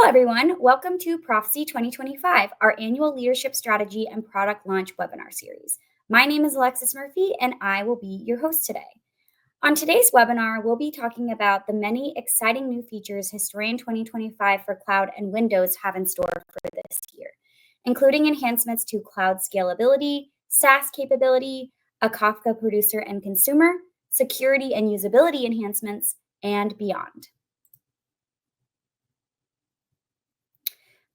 everyone. Welcome to Proficy 2025, our annual leadership strategy and product launch webinar series. My name is Alexis Murphy, and I will be your host today. On today's webinar, we'll be talking about the many exciting new features Historian 2025 for Cloud and Windows have in store for this year, including enhancements to Cloud Scalability, SaaS Capability, a Kafka Producer and Consumer, security and usability enhancements, and beyond.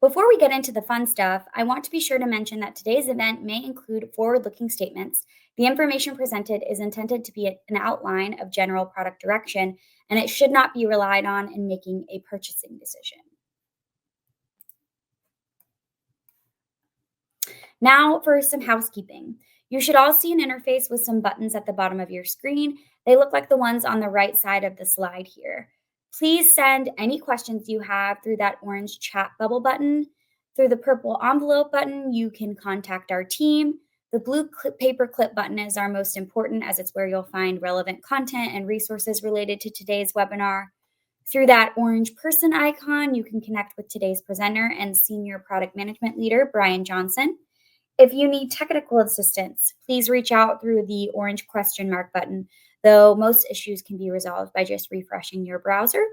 Before we get into the fun stuff, I want to be sure to mention that today's event may include forward-looking statements. The information presented is intended to be an outline of general product direction, and it should not be relied on in making a purchasing decision. Now for some housekeeping. You should all see an interface with some buttons at the bottom of your screen. They look like the ones on the right side of the slide here. Please send any questions you have through that orange chat bubble button. Through the purple envelope button, you can contact our team. The blue paper clip button is our most important, as it's where you'll find relevant content and resources related to today's webinar. Through that orange person icon, you can connect with today's presenter and Senior Product Management Leader, Brian Johnson. If you need technical assistance, please reach out through the orange question mark button, though most issues can be resolved by just refreshing your browser.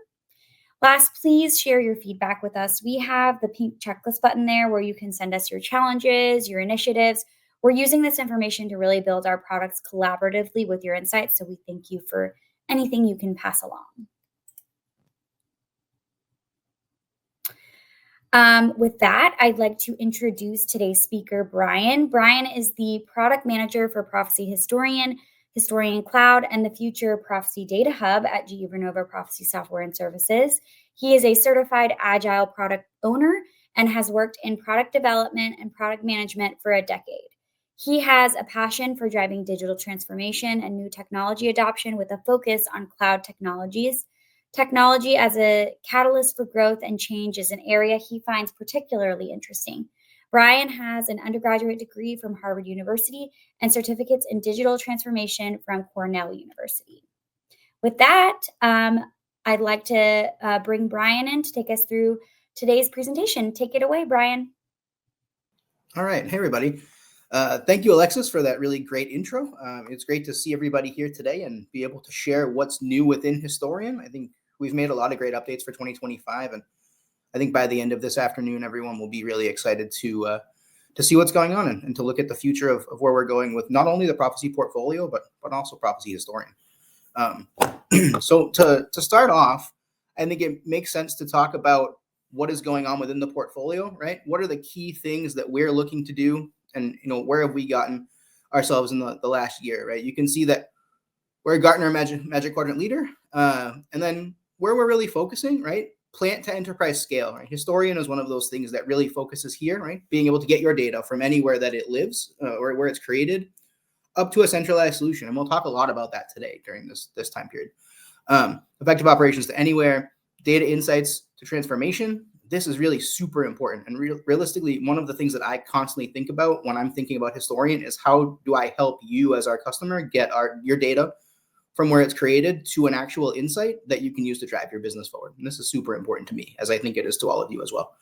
Last, please share your feedback with us. We have the pink checklist button there where you can send us your challenges, your initiatives. We're using this information to really build our products collaboratively with your insights, so we thank you for anything you can pass along. With that, I'd like to introduce today's speaker, Brian. Brian is the product manager for Proficy Historian, Historian Cloud, and the future Proficy Data Hub at GE Vernova Proficy Software and Services. He is a certified agile product owner and has worked in product development and product management for a decade. He has a passion for driving digital transformation and new technology adoption with a focus on cloud technologies. Technology as a catalyst for growth and change is an area he finds particularly interesting. Brian has an undergraduate degree from Harvard University and certificates in digital transformation from Cornell University. With that, I'd like to bring Brian in to take us through today's presentation. Take it away, Brian. All right. Hey, everybody. Thank you, Alexis, for that really great intro. It's great to see everybody here today and be able to share what's new within Historian. I think we've made a lot of great updates for 2025, and I think by the end of this afternoon, everyone will be really excited to see what's going on and to look at the future of where we're going with not only the Proficy Portfolio, but also Proficy Historian. So to start off, I think it makes sense to talk about what is going on within the portfolio, right? What are the key things that we're looking to do, and where have we gotten ourselves in the last year, right? You can see that we're a Gartner Magic Quadrant leader, and then where we're really focusing, right? Plant to enterprise scale, right? Historian is one of those things that really focuses here, right? Being able to get your data from anywhere that it lives or where it's created up to a centralized solution. And we'll talk a lot about that today during this time period. Effective operations to anywhere, data insights to transformation. This is really super important. And realistically, one of the things that I constantly think about when I'm thinking about Historian is how do I help you as our customer get your data from where it's created to an actual insight that you can use to drive your business forward. And this is super important to me, as I think it is to all of you as well.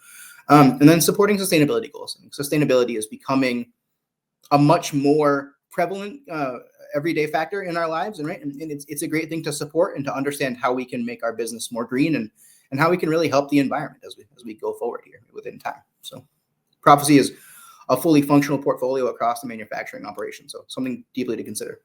And then supporting sustainability goals. And sustainability is becoming a much more prevalent everyday factor in our lives, and it's a great thing to support and to understand how we can make our business more green and how we can really help the environment as we go forward here within time. So Proficy is a fully functional portfolio across the manufacturing operation, so something deeply to consider.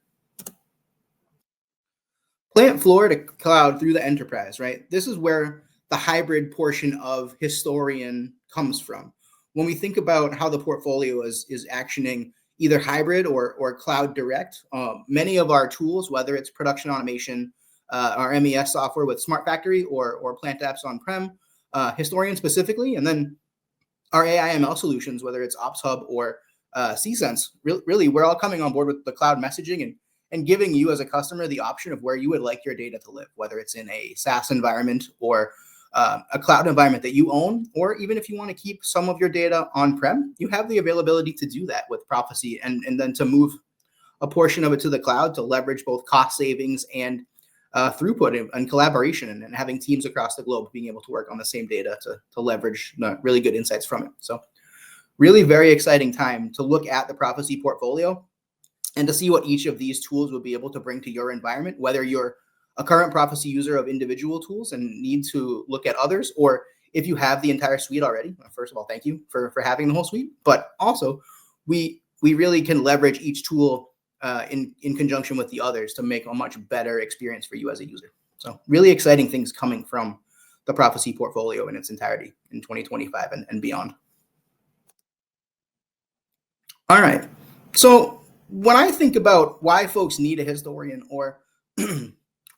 Plant floor to cloud through the enterprise, right? This is where the hybrid portion of Historian comes from. When we think about how the portfolio is actioning either hybrid or cloud direct, many of our tools, whether it's production automation, our MES software with Smart Factory or plant apps on-prem, Historian specifically, and then our AI ML solutions, whether it's Ops Hub or CSense, really, we're all coming on board with the cloud messaging and giving you as a customer the option of where you would like your data to live, whether it's in a SaaS environment or a cloud environment that you own, or even if you want to keep some of your data on-prem, you have the availability to do that with Proficy and then to move a portion of it to the cloud to leverage both cost savings and throughput and collaboration and having teams across the globe being able to work on the same data to leverage really good insights from it. So really very exciting time to look at the Proficy portfolio and to see what each of these tools will be able to bring to your environment, whether you're a current Proficy user of individual tools and need to look at others, or if you have the entire suite already. First of all, thank you for having the whole suite, but also we really can leverage each tool in conjunction with the others to make a much better experience for you as a user. So really exciting things coming from the Proficy portfolio in its entirety in 2025 and beyond. All right. So when I think about why folks need a historian, or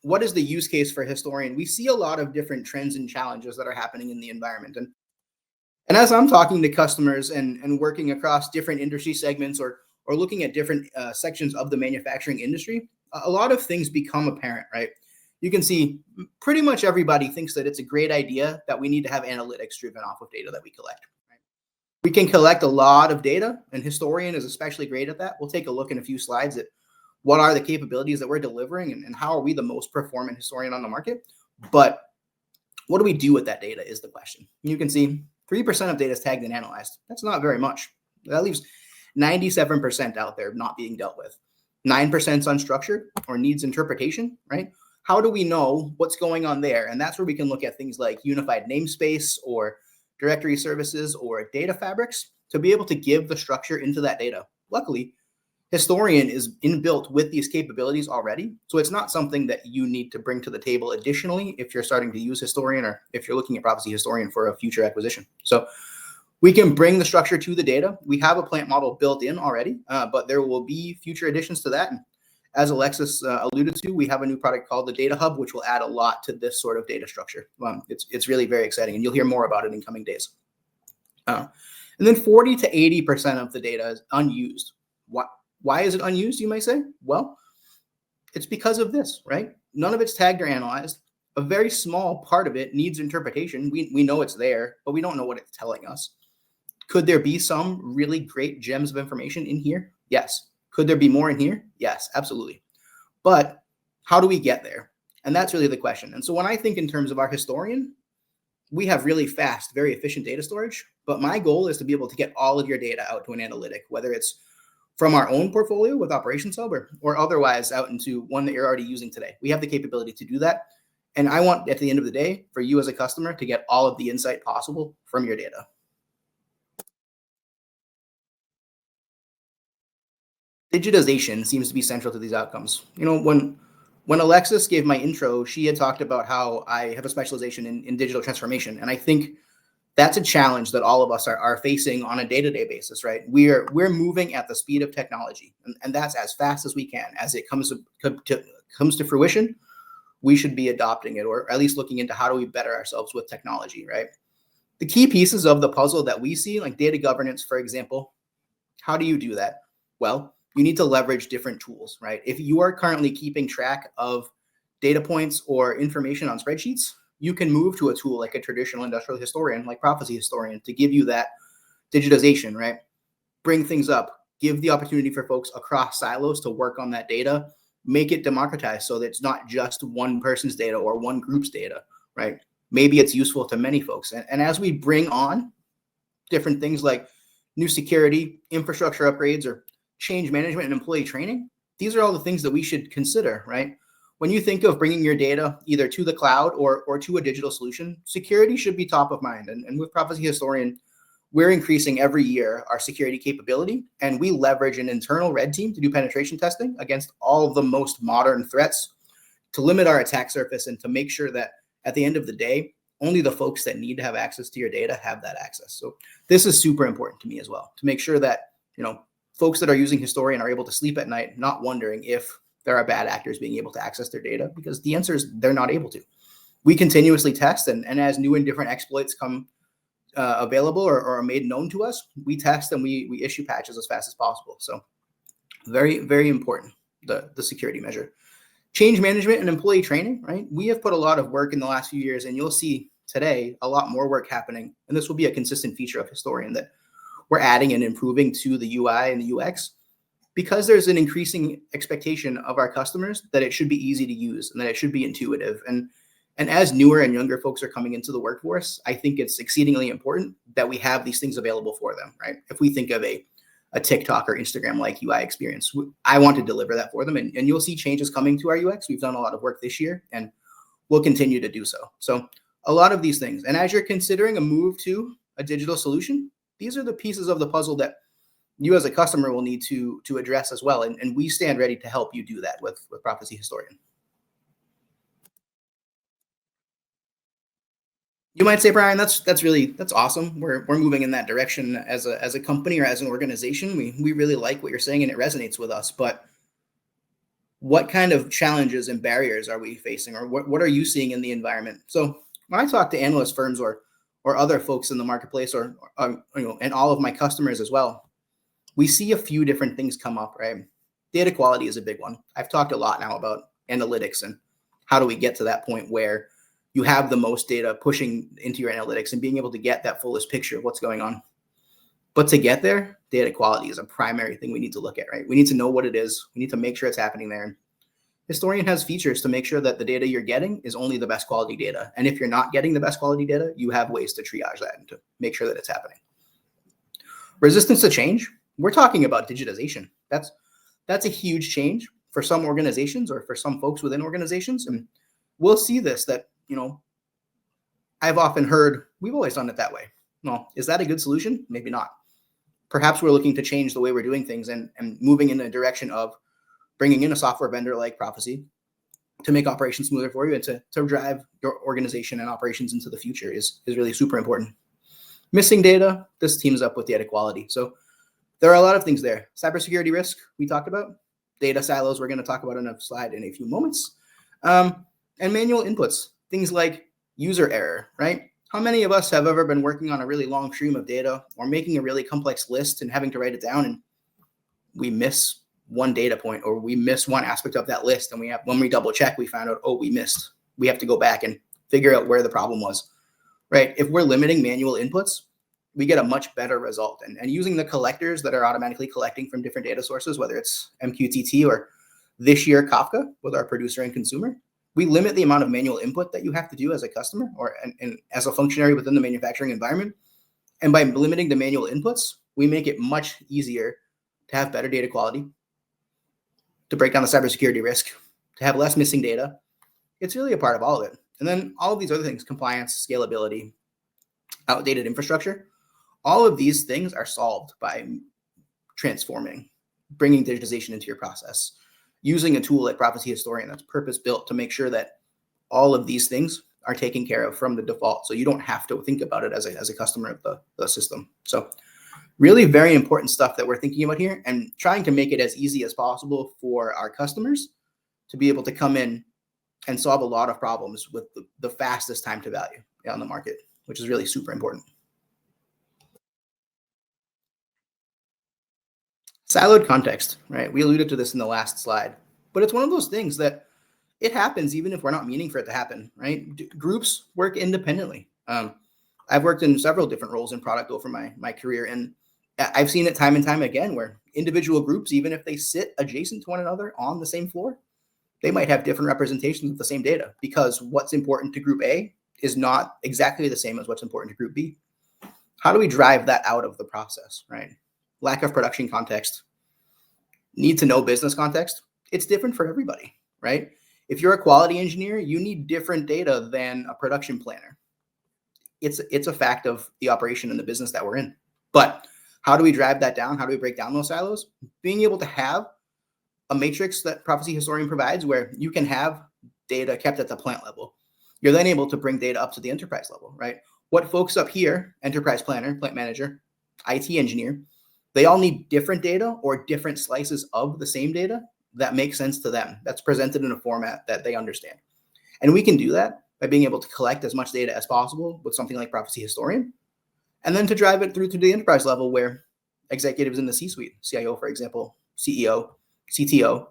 what is the use case for a historian, we see a lot of different trends and challenges that are happening in the environment. And as I'm talking to customers and working across different industry segments or looking at different sections of the manufacturing industry, a lot of things become apparent, right? You can see pretty much everybody thinks that it's a great idea that we need to have analytics driven off of data that we collect. Right? We can collect a lot of data, and Historian is especially great at that. We'll take a look in a few slides at what are the capabilities that we're delivering and how are we the most performant historian on the market. But what do we do with that data is the question. You can see 3% of data is tagged and analyzed. That's not very much. That leaves 97% out there not being dealt with. 9% is unstructured or needs interpretation, right? How do we know what's going on there? And that's where we can look at things like unified namespace or directory services or data fabrics to be able to give the structure into that data. Luckily, Historian is inbuilt with these capabilities already. So it's not something that you need to bring to the table additionally if you're starting to use Historian or if you're looking at Proficy Historian for a future acquisition. So we can bring the structure to the data. We have a plant model built in already, but there will be future additions to that. And as Alexis alluded to, we have a new product called the Data Hub, which will add a lot to this sort of data structure. It's really very exciting, and you'll hear more about it in coming days. And then 40 to 80% of the data is unused. Why is it unused, you might say? Well, it's because of this, right? None of it's tagged or analyzed. A very small part of it needs interpretation. We know it's there, but we don't know what it's telling us. Could there be some really great gems of information in here? Yes. Could there be more in here? Yes, absolutely. But how do we get there? And that's really the question. And so when I think in terms of our historian, we have really fast, very efficient data storage, but my goal is to be able to get all of your data out to an analytic, whether it's from our own portfolio with Operations Hub or otherwise out into one that you're already using today. We have the capability to do that. And I want, at the end of the day, for you as a customer to get all of the insight possible from your data. Digitization seems to be central to these outcomes. You know, when Alexis gave my intro, she had talked about how I have a specialization in digital transformation. And I think that's a challenge that all of us are facing on a day-to-day basis, right? We're moving at the speed of technology, and that's as fast as we can. As it comes to fruition, we should be adopting it, or at least looking into how do we better ourselves with technology, right? The key pieces of the puzzle that we see, like data governance, for example, how do you do that? Well, you need to leverage different tools, right? If you are currently keeping track of data points or information on spreadsheets, you can move to a tool like a traditional industrial historian, like Proficy Historian, to give you that digitization, right? Bring things up, give the opportunity for folks across silos to work on that data, make it democratized so that it's not just one person's data or one group's data, right? Maybe it's useful to many folks. And as we bring on different things like new security, infrastructure upgrades, or change management and employee training, these are all the things that we should consider, right? When you think of bringing your data either to the cloud or to a digital solution, security should be top of mind. And with Proficy Historian, we're increasing every year our security capability, and we leverage an internal red team to do penetration testing against all of the most modern threats to limit our attack surface and to make sure that at the end of the day, only the folks that need to have access to your data have that access. So this is super important to me as well, to make sure that, you know, folks that are using Historian are able to sleep at night, not wondering if there are bad actors being able to access their data, because the answer is they're not able to. We continuously test, and as new and different exploits come available or are made known to us, we test and we issue patches as fast as possible. So very, very important, the security measure. Change management and employee training, right? We have put a lot of work in the last few years, and you'll see today a lot more work happening. And this will be a consistent feature of Historian that we're adding and improving to the UI and the UX, because there's an increasing expectation of our customers that it should be easy to use and that it should be intuitive. And as newer and younger folks are coming into the workforce, I think it's exceedingly important that we have these things available for them, right? If we think of a TikTok or Instagram like UI experience, I want to deliver that for them. And you'll see changes coming to our UX. We've done a lot of work this year and we'll continue to do so. So a lot of these things. And as you're considering a move to a digital solution, these are the pieces of the puzzle that you as a customer will need to address as well. And we stand ready to help you do that with Proficy Historian. You might say, Brian, that's awesome. We're moving in that direction as a company or as an organization. We really like what you're saying and it resonates with us. But what kind of challenges and barriers are we facing, or what are you seeing in the environment? So when I talk to analyst firms or other folks in the marketplace, or and all of my customers as well, we see a few different things come up, right? Data quality is a big one. I've talked a lot now about analytics and how do we get to that point where you have the most data pushing into your analytics and being able to get that fullest picture of what's going on. But to get there, data quality is a primary thing we need to look at, right? We need to know what it is. We need to make sure it's happening there. Historian has features to make sure that the data you're getting is only the best quality data. And if you're not getting the best quality data, you have ways to triage that and to make sure that it's happening. Resistance to change. We're talking about digitization. That's a huge change for some organizations or for some folks within organizations. And we'll see this, that, I've often heard, we've always done it that way. Well, is that a good solution? Maybe not. Perhaps we're looking to change the way we're doing things and moving in the direction of bringing in a software vendor like Proficy to make operations smoother for you and to drive your organization and operations into the future is really super important. Missing data, this teams up with data quality. So there are a lot of things there. Cybersecurity risk, we talked about. Data silos, we're going to talk about on a slide in a few moments. And manual inputs, things like user error, right? How many of us have ever been working on a really long stream of data or making a really complex list and having to write it down, and we miss one data point or we miss one aspect of that list, and when we double check, we found out, we have to go back and figure out where the problem was, right? If we're limiting manual inputs, we get a much better result. And using the collectors that are automatically collecting from different data sources, whether it's MQTT or this year Kafka with our producer and consumer, we limit the amount of manual input that you have to do as a customer or and as a functionary within the manufacturing environment. And by limiting the manual inputs, we make it much easier to have better data quality, to break down the cybersecurity risk, to have less missing data. It's really a part of all of it. And then all of these other things, compliance, scalability, outdated infrastructure, all of these things are solved by transforming, bringing digitization into your process, using a tool like Proficy Historian that's purpose-built to make sure that all of these things are taken care of from the default. So you don't have to think about it as a customer of the system. So really very important stuff that we're thinking about here, and trying to make it as easy as possible for our customers to be able to come in and solve a lot of problems with the fastest time to value on the market, which is really super important. Siloed context, right? We alluded to this in the last slide, but it's one of those things that it happens even if we're not meaning for it to happen, right? Groups work independently. I've worked in several different roles in product over my career, and I've seen it time and time again where individual groups, even if they sit adjacent to one another on the same floor, they might have different representations of the same data, because what's important to group A is not exactly the same as what's important to group B. How do we drive that out of the process, right? Lack of production context, need to know business context. It's different for everybody, right? If you're a quality engineer, you need different data than a production planner. It's a fact of the operation and the business that we're in. But how do we drive that down? How do we break down those silos? Being able to have a matrix that Proficy Historian provides where you can have data kept at the plant level. You're then able to bring data up to the enterprise level, right? What folks up here, enterprise planner, plant manager, IT engineer, they all need different data or different slices of the same data that make sense to them. That's presented in a format that they understand. And we can do that by being able to collect as much data as possible with something like Proficy Historian, and then to drive it through to the enterprise level where executives in the C-suite, CIO, for example, CEO, CTO,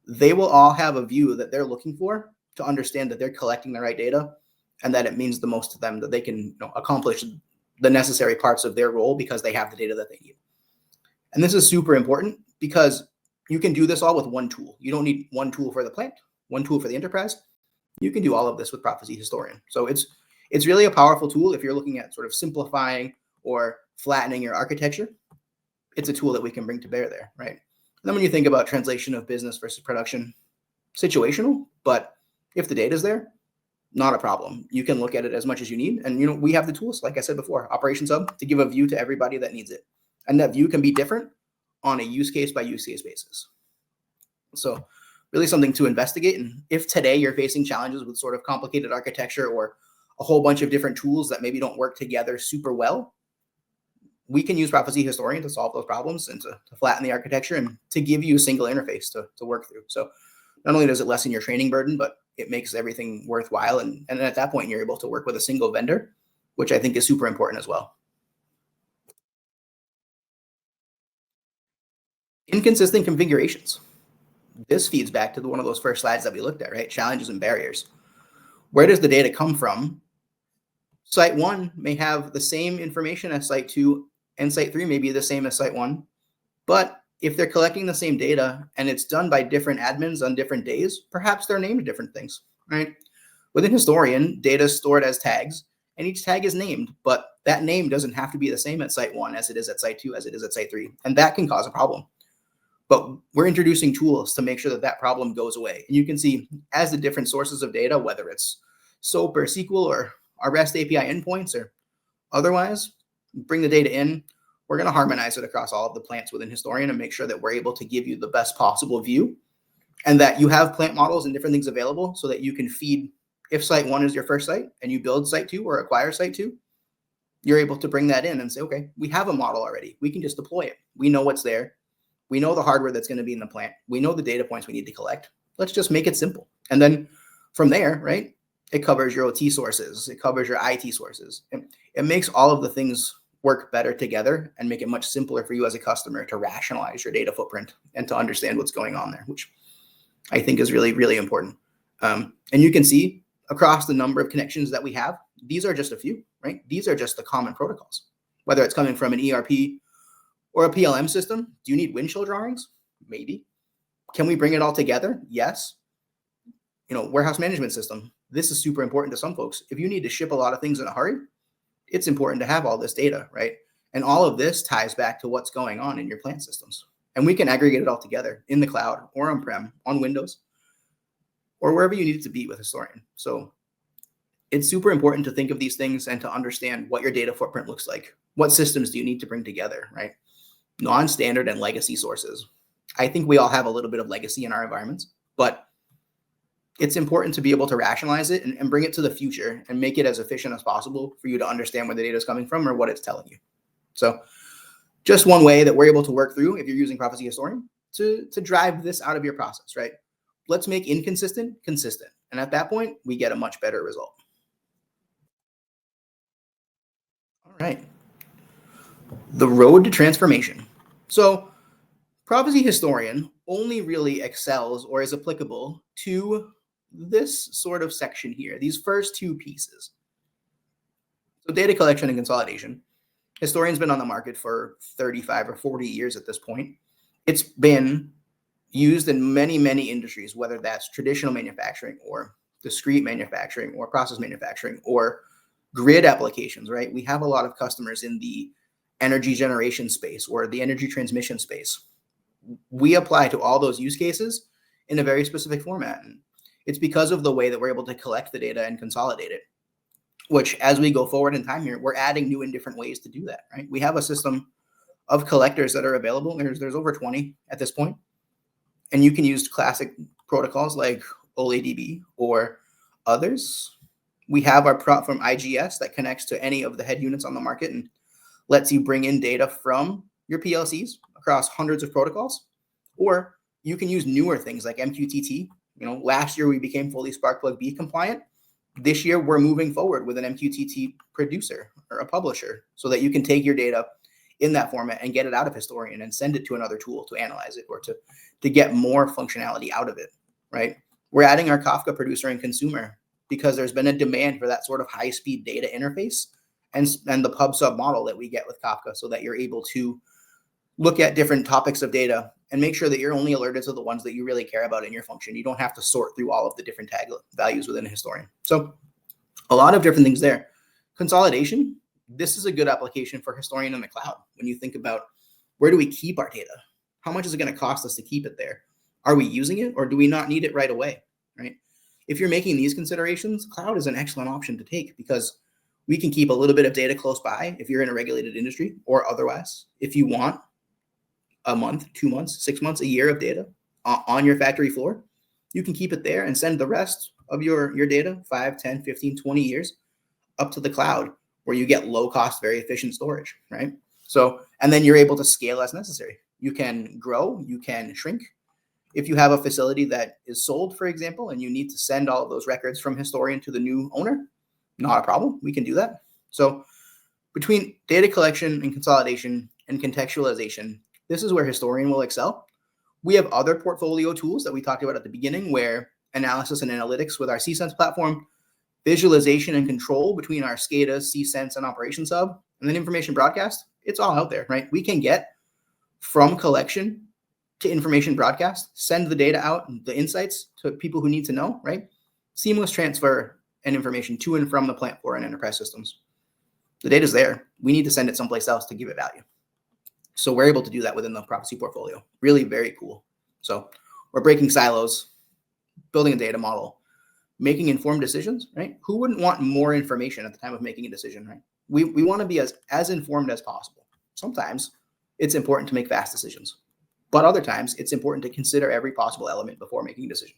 they will all have a view that they're looking for to understand that they're collecting the right data and that it means the most to them, that they can accomplish the necessary parts of their role because they have the data that they need. And this is super important because You can do this all with one tool. You don't need one tool for the plant, one tool for the enterprise. You can do all of this with Proficy Historian. So it's really a powerful tool if you're looking at sort of simplifying or flattening your architecture. It's a tool that we can bring to bear there, right? And then when you think about translation of business versus production, situational, but if the data is there, not a problem. You can look at it as much as you need. And we have the tools, like I said before, Operations Hub, to give a view to everybody that needs it. And that view can be different on a use case by use case basis. So really something to investigate. And if today you're facing challenges with sort of complicated architecture or a whole bunch of different tools that maybe don't work together super well, we can use Proficy Historian to solve those problems and to flatten the architecture and to give you a single interface to work through. So not only does it lessen your training burden, but it makes everything worthwhile. And at that point, you're able to work with a single vendor, which I think is super important as well. Inconsistent configurations. This feeds back to one of those first slides that we looked at, right? Challenges and barriers. Where does the data come from? Site 1 may have the same information as Site 2, and Site 3 may be the same as Site 1. But if they're collecting the same data and it's done by different admins on different days, perhaps they're named different things, right? Within Historian, data is stored as tags, and each tag is named, but that name doesn't have to be the same at Site 1 as it is at Site 2, as it is at Site 3. And that can cause a problem. But we're introducing tools to make sure that that problem goes away. And you can see as the different sources of data, whether it's SOAP or SQL or our REST API endpoints or otherwise, bring the data in, we're going to harmonize it across all of the plants within Historian and make sure that we're able to give you the best possible view and that you have plant models and different things available so that you can feed, if Site 1 is your first site and you build Site 2 or acquire Site 2, you're able to bring that in and say, okay, we have a model already. We can just deploy it. We know what's there. We know the hardware that's going to be in the plant. We know the data points we need to collect. Let's just make it simple. And then from there, right, it covers your OT sources. It covers your IT sources. It makes all of the things work better together and make it much simpler for you as a customer to rationalize your data footprint and to understand what's going on there, which I think is really, really important. And you can see across the number of connections that we have, these are just a few, right? These are just the common protocols, whether it's coming from an ERP or a PLM system. Do you need windshield drawings? Maybe. Can we bring it all together? Yes. Warehouse management system. This is super important to some folks. If you need to ship a lot of things in a hurry, it's important to have all this data, right? And all of this ties back to what's going on in your plant systems. And we can aggregate it all together in the cloud or on-prem, on Windows, or wherever you need it to be with Historian. So it's super important to think of these things and to understand what your data footprint looks like. What systems do you need to bring together, right? Non-standard and legacy sources. I think we all have a little bit of legacy in our environments, but it's important to be able to rationalize it and bring it to the future and make it as efficient as possible for you to understand where the data is coming from or what it's telling you. So just one way that we're able to work through, if you're using Proficy Historian, to drive this out of your process, right? Let's make inconsistent consistent. And at that point, we get a much better result. All right. The road to transformation. So Proficy Historian only really excels or is applicable to this sort of section here, these first two pieces. So data collection and consolidation. Historian's been on the market for 35 or 40 years at this point. It's been used in many, many industries, whether that's traditional manufacturing or discrete manufacturing or process manufacturing or grid applications, right? We have a lot of customers in the energy generation space or the energy transmission space. We apply to all those use cases in a very specific format. And it's because of the way that we're able to collect the data and consolidate it, which as we go forward in time here, we're adding new and different ways to do that, right? We have a system of collectors that are available. There's over 20 at this point. And you can use classic protocols like OLADB or others. We have our prop from IGS that connects to any of the head units on the market and lets you bring in data from your PLCs across hundreds of protocols. Or you can use newer things like MQTT. Last year we became fully Sparkplug B compliant. This year we're moving forward with an MQTT producer or a publisher so that you can take your data in that format and get it out of Historian and send it to another tool to analyze it or to get more functionality out of it, right? We're adding our Kafka Producer and Consumer because there's been a demand for that sort of high-speed data interface and the pub sub model that we get with Kafka so that you're able to look at different topics of data and make sure that you're only alerted to the ones that you really care about in your function. You don't have to sort through all of the different tag values within a historian. So a lot of different things there. Consolidation, this is a good application for historian in the cloud. When you think about where do we keep our data? How much is it going to cost us to keep it there? Are we using it or do we not need it right away, right? If you're making these considerations, cloud is an excellent option to take because we can keep a little bit of data close by if you're in a regulated industry or otherwise. If you want a month, 2 months, 6 months, a year of data on your factory floor, you can keep it there and send the rest of your data, 5, 10, 15, 20 years up to the cloud where you get low cost, very efficient storage, right? So, and then you're able to scale as necessary. You can grow, you can shrink. If you have a facility that is sold, for example, and you need to send all of those records from historian to the new owner, not a problem. We can do that. So between data collection and consolidation and contextualization, this is where historian will excel. We have other portfolio tools that we talked about at the beginning where analysis and analytics with our cSense platform, visualization and control between our SCADA, cSense, and Operations Hub, and then information broadcast, it's all out there, right? We can get from collection to information broadcast, send the data out, the insights to people who need to know, right? Seamless transfer and information to and from the plant floor and enterprise systems. The data's there. We need to send it someplace else to give it value. So we're able to do that within the Proficy portfolio. Really very cool. So we're breaking silos, building a data model, making informed decisions, right? Who wouldn't want more information at the time of making a decision, right? We want to be as informed as possible. Sometimes it's important to make fast decisions, but other times it's important to consider every possible element before making a decision.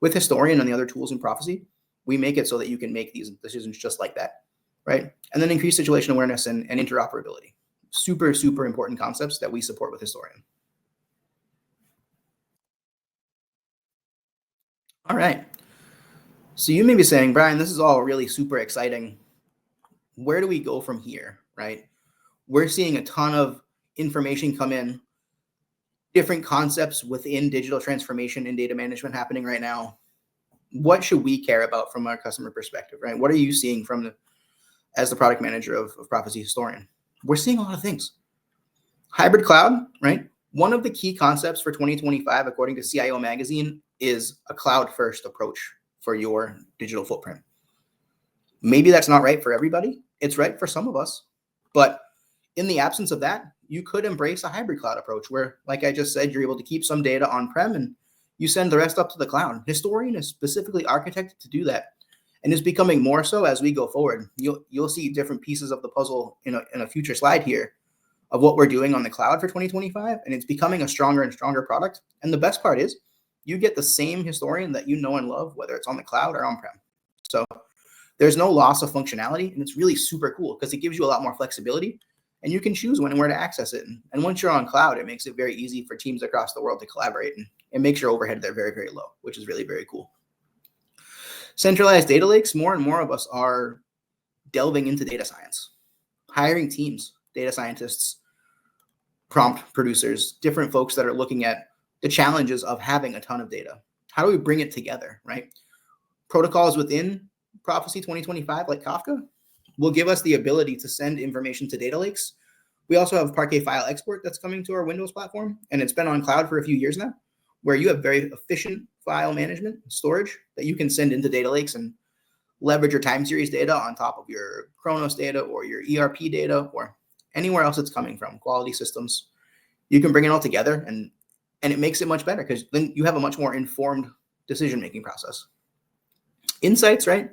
With Historian and the other tools in Proficy, we make it so that you can make these decisions just like that, right? And then increase situation awareness and interoperability. Super, super important concepts that we support with Historian. All right. So you may be saying, Brian, this is all really super exciting. Where do we go from here, right? We're seeing a ton of information come in, different concepts within digital transformation and data management happening right now. What should we care about from our customer perspective, right? What are you seeing as the product manager of Proficy Historian? We're seeing a lot of things. Hybrid cloud, right? One of the key concepts for 2025, according to CIO Magazine, is a cloud-first approach for your digital footprint. Maybe that's not right for everybody. It's right for some of us. But in the absence of that, you could embrace a hybrid cloud approach where, like I just said, you're able to keep some data on-prem and you send the rest up to the cloud. Historian is specifically architected to do that and is becoming more so as we go forward. You'll see different pieces of the puzzle in a future slide here of what we're doing on the cloud for 2025, and it's becoming a stronger and stronger product. And the best part is you get the same historian that you know and love, whether it's on the cloud or on-prem. So there's no loss of functionality, and it's really super cool because it gives you a lot more flexibility, and you can choose when and where to access it. And once you're on cloud, it makes it very easy for teams across the world to collaborate, and it makes your overhead there very, very low, which is really, very cool. Centralized data lakes, more and more of us are delving into data science, hiring teams, data scientists, prompt producers, different folks that are looking at the challenges of having a ton of data. How do we bring it together, right? Protocols within Proficy 2025, like Kafka, will give us the ability to send information to data lakes. We also have Parquet File Export that's coming to our Windows platform, and it's been on cloud for a few years now, where you have very efficient file management storage that you can send into data lakes and leverage your time series data on top of your Kronos data or your ERP data or anywhere else it's coming from, quality systems. You can bring it all together and it makes it much better because then you have a much more informed decision-making process. Insights, right?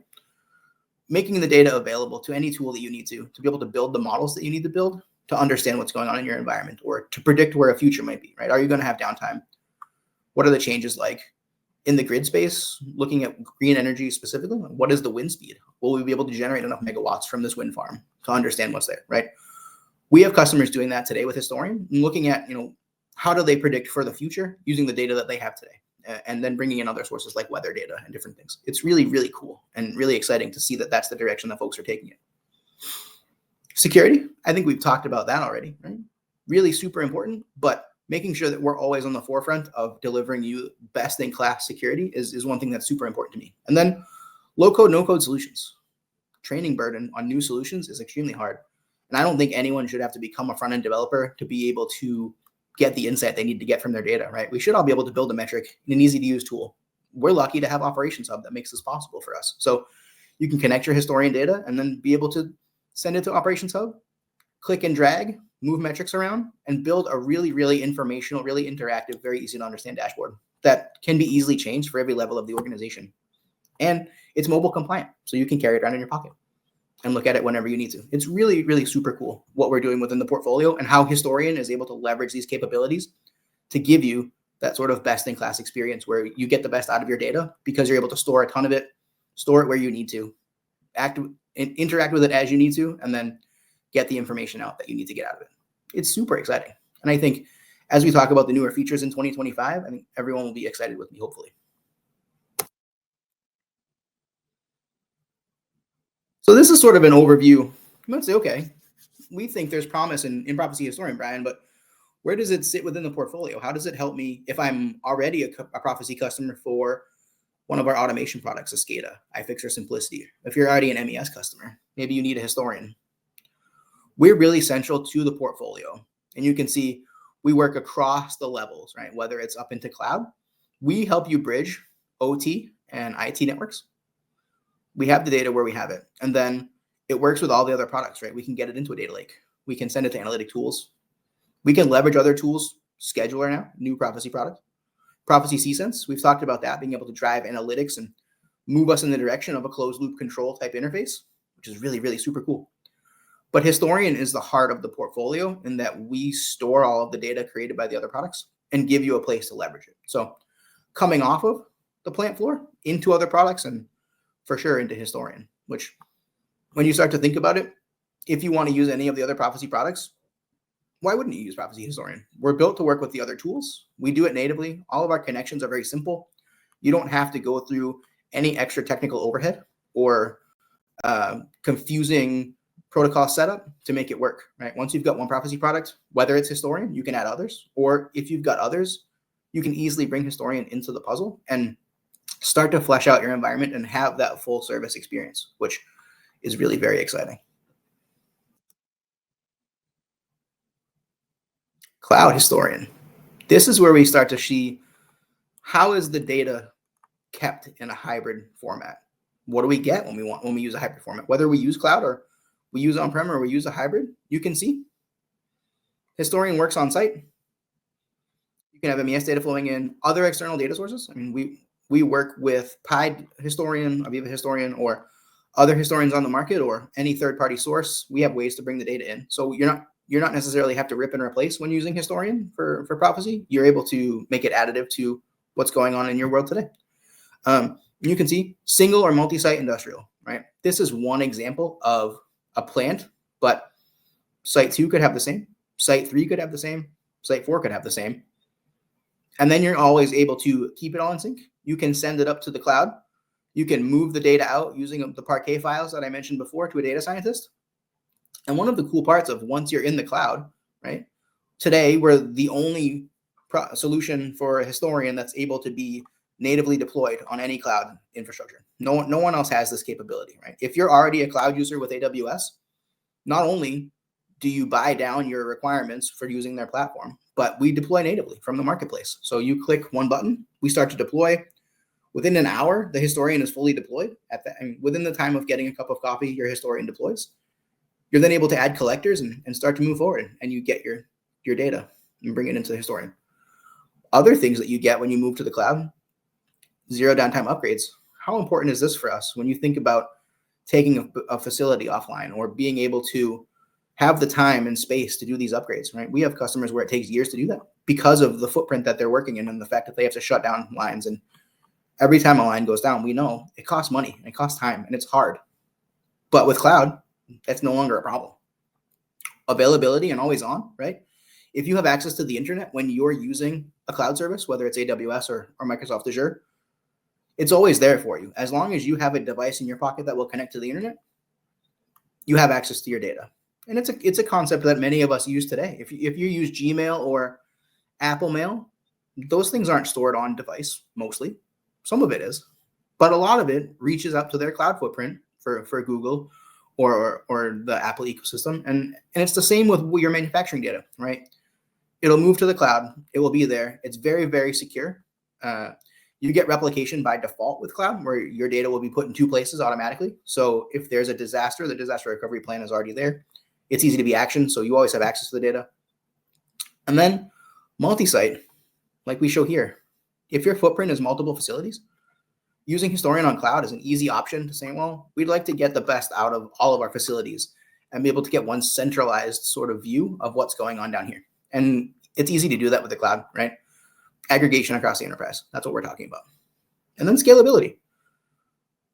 Making the data available to any tool that you need to be able to build the models that you need to build to understand what's going on in your environment or to predict where a future might be, right? Are you going to have downtime? What are the changes like in the grid space? Looking at green energy specifically, what is the wind speed? Will we be able to generate enough megawatts from this wind farm to understand what's there, right? We have customers doing that today with Historian and looking at, how do they predict for the future using the data that they have today, and then bringing in other sources like weather data and different things. It's really, really cool and really exciting to see that that's the direction that folks are taking it. Security, I think we've talked about that already, right? Really super important, but making sure that we're always on the forefront of delivering you best-in-class security is one thing that's super important to me. And then low-code, no-code solutions. Training burden on new solutions is extremely hard. And I don't think anyone should have to become a front-end developer to be able to get the insight they need to get from their data, right? We should all be able to build a metric in an easy to use tool. We're lucky to have Operations Hub that makes this possible for us. So you can connect your historian data and then be able to send it to Operations Hub, click and drag, move metrics around, and build a really, really informational, really interactive, very easy to understand dashboard that can be easily changed for every level of the organization. And it's mobile compliant, so you can carry it around in your pocket and look at it whenever you need to. It's really, really super cool what we're doing within the portfolio and how Historian is able to leverage these capabilities to give you that sort of best-in-class experience where you get the best out of your data because you're able to store a ton of it, store it where you need to, interact with it as you need to, and then get the information out that you need to get out of it. It's super exciting. And I think as we talk about the newer features in 2025, I think everyone will be excited with me, hopefully. So this is sort of an overview. You might say, okay, we think there's promise in Proficy Historian, Brian, but where does it sit within the portfolio? How does it help me if I'm already a Proficy customer for one of our automation products, SCADA, iFix, or Simplicity? If you're already an MES customer, maybe you need a historian. We're really central to the portfolio. And you can see we work across the levels, right? Whether it's up into cloud, we help you bridge OT and IT networks. We have the data where we have it. And then it works with all the other products, right? We can get it into a data lake. We can send it to analytic tools. We can leverage other tools. Scheduler now, new Proficy product. Proficy CSense, we've talked about that, being able to drive analytics and move us in the direction of a closed loop control type interface, which is really, really super cool. But Historian is the heart of the portfolio in that we store all of the data created by the other products and give you a place to leverage it. So coming off of the plant floor into other products and for sure into Historian, which when you start to think about it, if you want to use any of the other Proficy products, why wouldn't you use Proficy Historian? We're built to work with the other tools. We do it natively. All of our connections are very simple. You don't have to go through any extra technical overhead or confusing protocol setup to make it work, right? Once you've got one Proficy product, whether it's Historian, you can add others, or if you've got others, you can easily bring Historian into the puzzle and start to flesh out your environment and have that full service experience, which is really very exciting. Cloud Historian. This is where we start to see how is the data kept in a hybrid format. What do we get when we use a hybrid format? Whether we use cloud or we use on-prem or we use a hybrid, you can see Historian works on site. You can have MES data flowing in other external data sources. I mean, we work with Pi Historian, Aviva Historian, or other historians on the market, or any third-party source. We have ways to bring the data in. So you're not necessarily have to rip and replace when using Historian for Proficy. You're able to make it additive to what's going on in your world today. You can see single or multi-site industrial, right? This is one example of a plant, but site 2 could have the same, site 3 could have the same, site 4 could have the same. And then you're always able to keep it all in sync. You can send it up to the cloud. You can move the data out using the Parquet files that I mentioned before to a data scientist. And one of the cool parts of once you're in the cloud, right? Today, we're the only solution for a historian that's able to be natively deployed on any cloud infrastructure. No one else has this capability, right? If you're already a cloud user with AWS, not only do you buy down your requirements for using their platform, but we deploy natively from the marketplace. So you click one button, we start to deploy. Within an hour, the historian is fully deployed. Within the time of getting a cup of coffee, your historian deploys. You're then able to add collectors and start to move forward, and you get your data and bring it into the historian. Other things that you get when you move to the cloud, zero downtime upgrades. How important is this for us when you think about taking a facility offline or being able to have the time and space to do these upgrades, right? We have customers where it takes years to do that because of the footprint that they're working in and the fact that they have to shut down lines. And every time a line goes down, we know it costs money and it costs time and it's hard. But with cloud, that's no longer a problem. Availability and always on, right? If you have access to the internet when you're using a cloud service, whether it's AWS or Microsoft Azure, it's always there for you. As long as you have a device in your pocket that will connect to the internet, you have access to your data. And it's a concept that many of us use today. If you use Gmail or Apple Mail, those things aren't stored on device mostly. Some of it is, but a lot of it reaches out to their cloud footprint for Google or the Apple ecosystem. And it's the same with your manufacturing data, right? It'll move to the cloud. It will be there. It's very, very secure. You get replication by default with cloud, where your data will be put in two places automatically. So if there's a disaster, the disaster recovery plan is already there. It's easy to be actioned, so you always have access to the data. And then multi-site, like we show here. If your footprint is multiple facilities, using Historian on cloud is an easy option to say, well, we'd like to get the best out of all of our facilities and be able to get one centralized sort of view of what's going on down here. And it's easy to do that with the cloud, right? Aggregation across the enterprise. That's what we're talking about. And then scalability.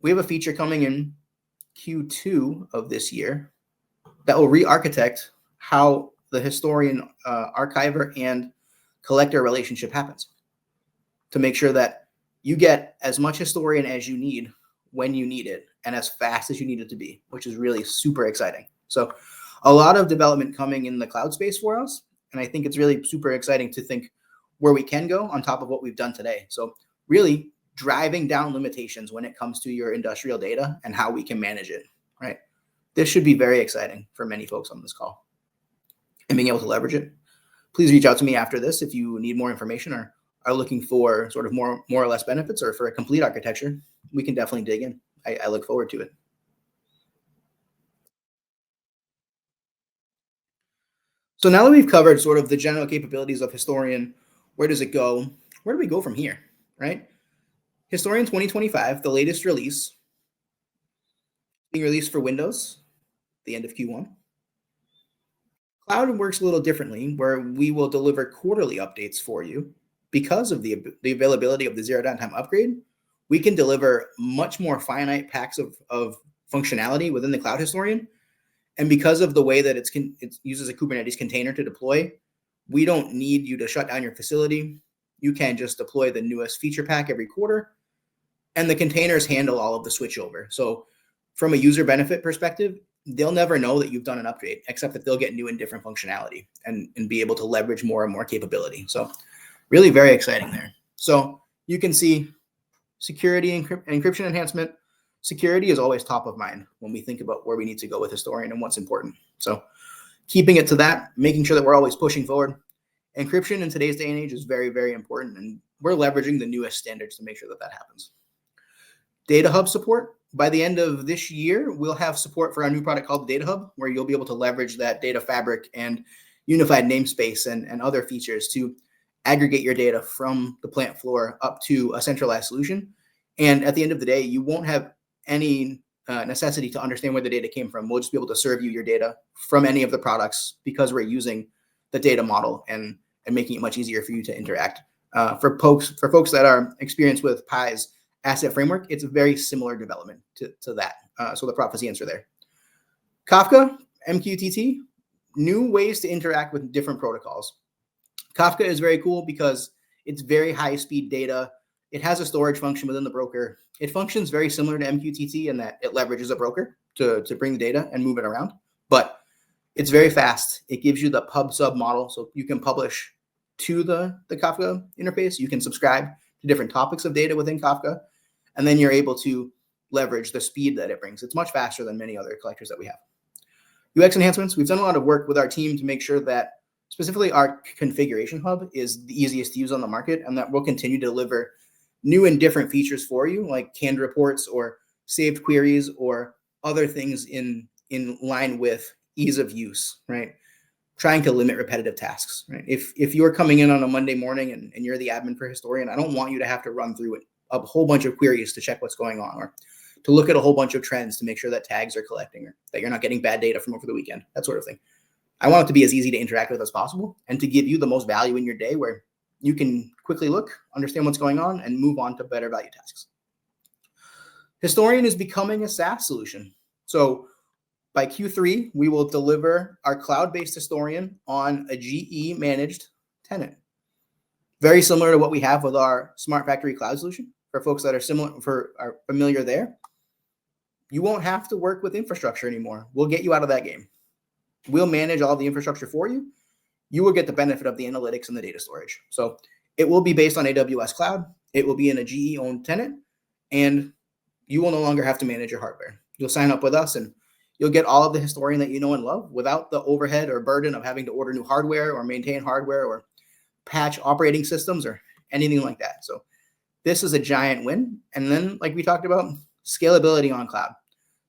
We have a feature coming in Q2 of this year that will re-architect how the Historian archiver and collector relationship happens to make sure that you get as much Historian as you need when you need it and as fast as you need it to be, which is really super exciting. So a lot of development coming in the cloud space for us. And I think it's really super exciting to think where we can go on top of what we've done today. So really driving down limitations when it comes to your industrial data and how we can manage it, right? This should be very exciting for many folks on this call and being able to leverage it. Please reach out to me after this if you need more information or are looking for sort of more or less benefits or for a complete architecture. We can definitely dig in. I look forward to it. So now that we've covered sort of the general capabilities of Historian, where does it go? Where do we go from here, right? Historian 2025, the latest release, being released for Windows, the end of Q1. Cloud works a little differently, where we will deliver quarterly updates for you. Because of the availability of the zero downtime upgrade, we can deliver much more finite packs of functionality within the Cloud Historian. And because of the way that it uses a Kubernetes container to deploy, we don't need you to shut down your facility. You can just deploy the newest feature pack every quarter, and the containers handle all of the switchover. So from a user benefit perspective, they'll never know that you've done an upgrade, except that they'll get new and different functionality and be able to leverage more and more capability. So really very exciting there. So you can see security encryption enhancement. Security is always top of mind when we think about where we need to go with Historian and what's important. So keeping it to that, making sure that we're always pushing forward. Encryption in today's day and age is very, very important, and we're leveraging the newest standards to make sure that that happens. Data Hub support. By the end of this year, we'll have support for our new product called the Data Hub, where you'll be able to leverage that data fabric and unified namespace and other features to aggregate your data from the plant floor up to a centralized solution. And at the end of the day, you won't have any necessity to understand where the data came from. We'll just be able to serve you your data from any of the products because we're using the data model and making it much easier for you to interact. For folks that are experienced with Pi's asset framework, it's a very similar development to that. So the Proficy answer there. Kafka, MQTT, new ways to interact with different protocols. Kafka is very cool because it's very high-speed data. It has a storage function within the broker. It functions very similar to MQTT in that it leverages a broker to bring the data and move it around. But it's very fast. It gives you the pub-sub model, so you can publish to the Kafka interface. You can subscribe to different topics of data within Kafka, and then you're able to leverage the speed that it brings. It's much faster than many other collectors that we have. UX enhancements. We've done a lot of work with our team to make sure that specifically our configuration hub is the easiest to use on the market, and that we'll continue to deliver new and different features for you, like canned reports or saved queries or other things in line with ease of use, right? Trying to limit repetitive tasks, right? If you're coming in on a Monday morning and you're the admin for Historian, I don't want you to have to run through a whole bunch of queries to check what's going on or to look at a whole bunch of trends to make sure that tags are collecting or that you're not getting bad data from over the weekend, that sort of thing. I want it to be as easy to interact with as possible and to give you the most value in your day where you can quickly look, understand what's going on, and move on to better value tasks. Historian is becoming a SaaS solution. So by Q3, we will deliver our cloud-based Historian on a GE-managed tenant. Very similar to what we have with our Smart Factory Cloud solution. For folks that are familiar there, you won't have to work with infrastructure anymore. We'll get you out of that game. We'll manage all the infrastructure for you. You will get the benefit of the analytics and the data storage. So it will be based on AWS Cloud. It will be in a GE-owned tenant, and you will no longer have to manage your hardware. You'll sign up with us, and You'll get all of the Historian that you know and love without the overhead or burden of having to order new hardware or maintain hardware or patch operating systems or anything like that. So this is a giant win. And then, like we talked about, scalability on cloud.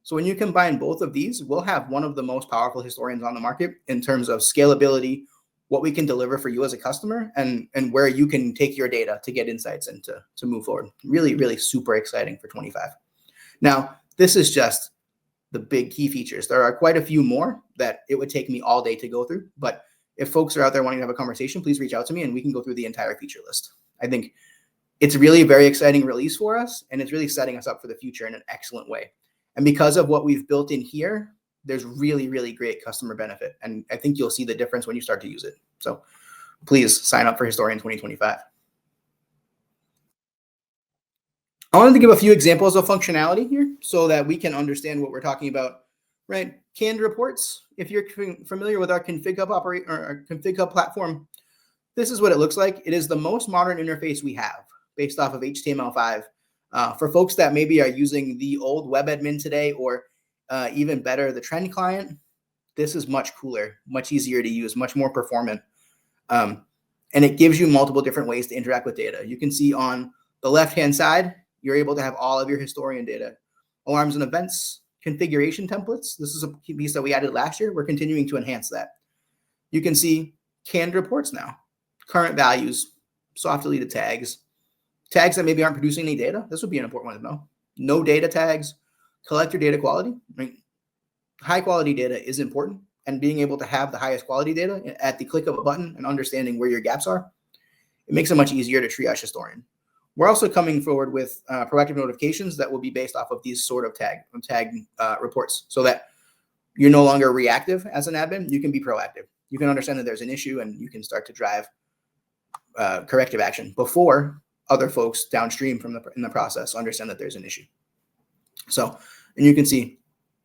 So when you combine both of these, we'll have one of the most powerful historians on the market in terms of scalability, what we can deliver for you as a customer, and where you can take your data to get insights and to move forward. Really, really super exciting for 25. Now, this is just the big key features. There are quite a few more that it would take me all day to go through, but if folks are out there wanting to have a conversation, please reach out to me and we can go through the entire feature list. I think it's really a very exciting release for us, and it's really setting us up for the future in an excellent way. And because of what we've built in here, there's really, really great customer benefit. And I think you'll see the difference when you start to use it. So please sign up for Historian 2025. I wanted to give a few examples of functionality here so that we can understand what we're talking about, right? Canned reports. If you're familiar with our Config Hub our Config Hub platform, this is what it looks like. It is the most modern interface we have based off of HTML5. For folks that maybe are using the old web admin today, or even better, the trend client, this is much cooler, much easier to use, much more performant. And it gives you multiple different ways to interact with data. You can see on the left-hand side, you're able to have all of your historian data. Alarms and events, configuration templates. This is a piece that we added last year. We're continuing to enhance that. You can see canned reports now, current values, soft deleted tags, tags that maybe aren't producing any data. This would be an important one to know. No data tags, collector data quality. I mean, high quality data is important, and being able to have the highest quality data at the click of a button and understanding where your gaps are, it makes it much easier to triage historian. We're also coming forward with proactive notifications that will be based off of these sort of tag reports, so that you're no longer reactive as an admin. You can be proactive. You can understand that there's an issue, and you can start to drive corrective action before other folks downstream in the process understand that there's an issue. So, and you can see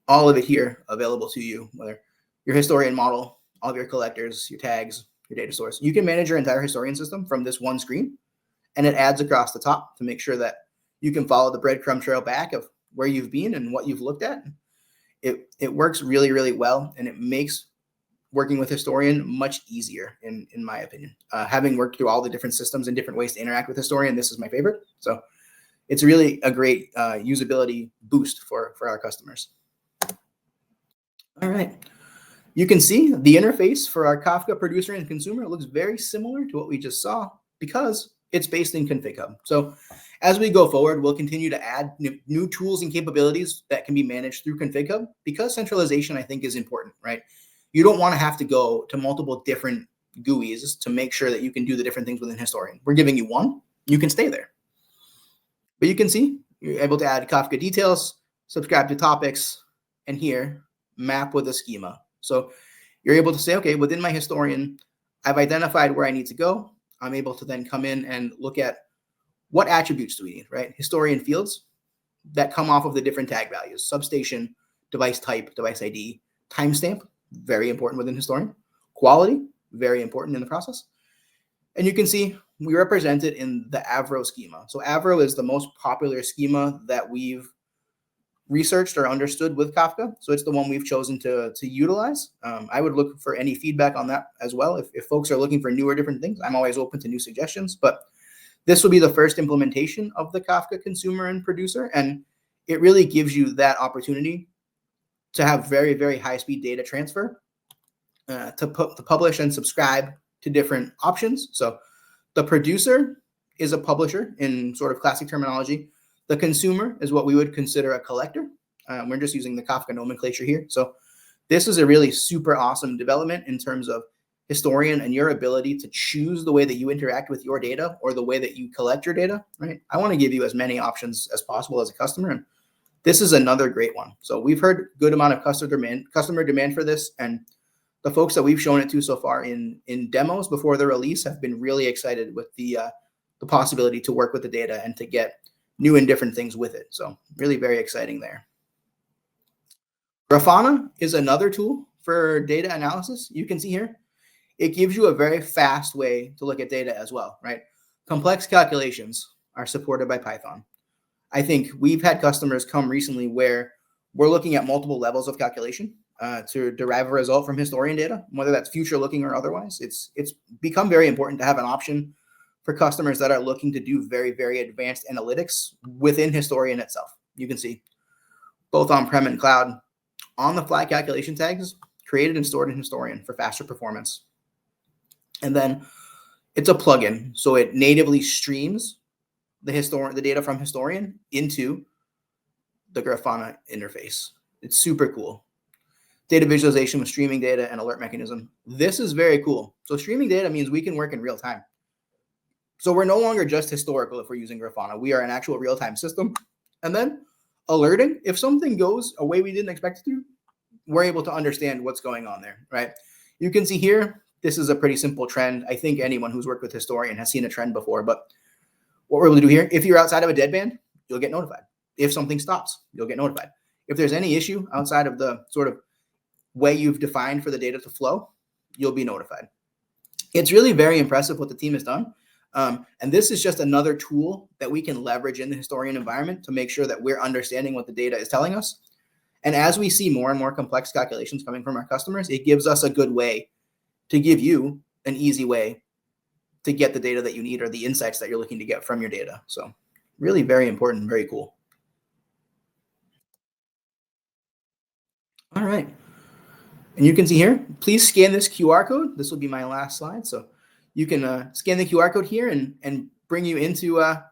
all of it here available to you, whether your historian model, all of your collectors, your tags, your data source. You can manage your entire historian system from this one screen, and it adds across the top to make sure that you can follow the breadcrumb trail back of where you've been and what you've looked at. It works really, really well, and it makes working with historian much easier, in my opinion. Having worked through all the different systems and different ways to interact with historian, this is my favorite. So it's really a great usability boost for our customers. All right. You can see the interface for our Kafka Producer and Consumer looks very similar to what we just saw because it's based in Config Hub. So as we go forward, we'll continue to add new tools and capabilities that can be managed through Config Hub, because centralization, I think, is important, right? You don't want to have to go to multiple different GUIs to make sure that you can do the different things within Historian. We're giving you one, you can stay there. But you can see you're able to add Kafka details, subscribe to topics, and here, map with a schema. So you're able to say, okay, within my historian, I've identified where I need to go. I'm able to then come in and look at what attributes do we need, right? Historian fields that come off of the different tag values: substation, device type, device ID, timestamp, very important within historian, quality, very important in the process. And you can see we represent it in the Avro schema. So Avro is the most popular schema that we've researched or understood with Kafka. So it's the one we've chosen to utilize. I would look for any feedback on that as well. If folks are looking for newer different things, I'm always open to new suggestions. But this will be the first implementation of the Kafka Consumer and Producer, and it really gives you that opportunity to have very, very high-speed data transfer, to publish and subscribe to different options. So the producer is a publisher in sort of classic terminology. The consumer is what we would consider a collector. We're just using the Kafka nomenclature here. So this is a really super awesome development in terms of historian and your ability to choose the way that you interact with your data or the way that you collect your data, right? I want to give you as many options as possible as a customer, and this is another great one. So we've heard good amount of customer demand for this, and the folks that we've shown it to so far in demos before the release have been really excited with the possibility to work with the data and to get new and different things with it. So really very exciting there. Grafana is another tool for data analysis. You can see here, it gives you a very fast way to look at data as well, right? Complex calculations are supported by Python. I think we've had customers come recently where we're looking at multiple levels of calculation to derive a result from historian data, whether that's future looking or otherwise. It's become very important to have an option for customers that are looking to do very, very advanced analytics within historian itself. You can see both on-prem and cloud, on-the-fly calculation tags created and stored in historian for faster performance. And then it's a plugin, so it natively streams the data from historian into the Grafana interface. It's super cool. Data visualization with streaming data and alert mechanism. This is very cool. So streaming data means we can work in real time. So we're no longer just historical if we're using Grafana. We are an actual real-time system. And then alerting, if something goes a way we didn't expect it to, we're able to understand what's going on there, right? You can see here, this is a pretty simple trend. I think anyone who's worked with historian has seen a trend before, but what we're able to do here, if you're outside of a deadband, you'll get notified. If something stops, you'll get notified. If there's any issue outside of the sort of way you've defined for the data to flow, you'll be notified. It's really very impressive what the team has done. And this is just another tool that we can leverage in the historian environment to make sure that we're understanding what the data is telling us. And as we see more and more complex calculations coming from our customers, it gives us a good way to give you an easy way to get the data that you need or the insights that you're looking to get from your data. So really very important, very cool. All right. And you can see here, please scan this QR code. This will be my last slide. So you can scan the QR code here and bring you into our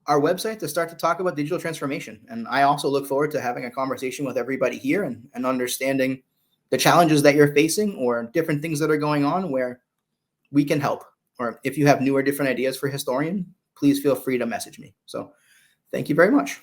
website to start to talk about digital transformation. And I also look forward to having a conversation with everybody here and understanding the challenges that you're facing or different things that are going on where we can help. Or if you have new or different ideas for historian, please feel free to message me. So thank you very much.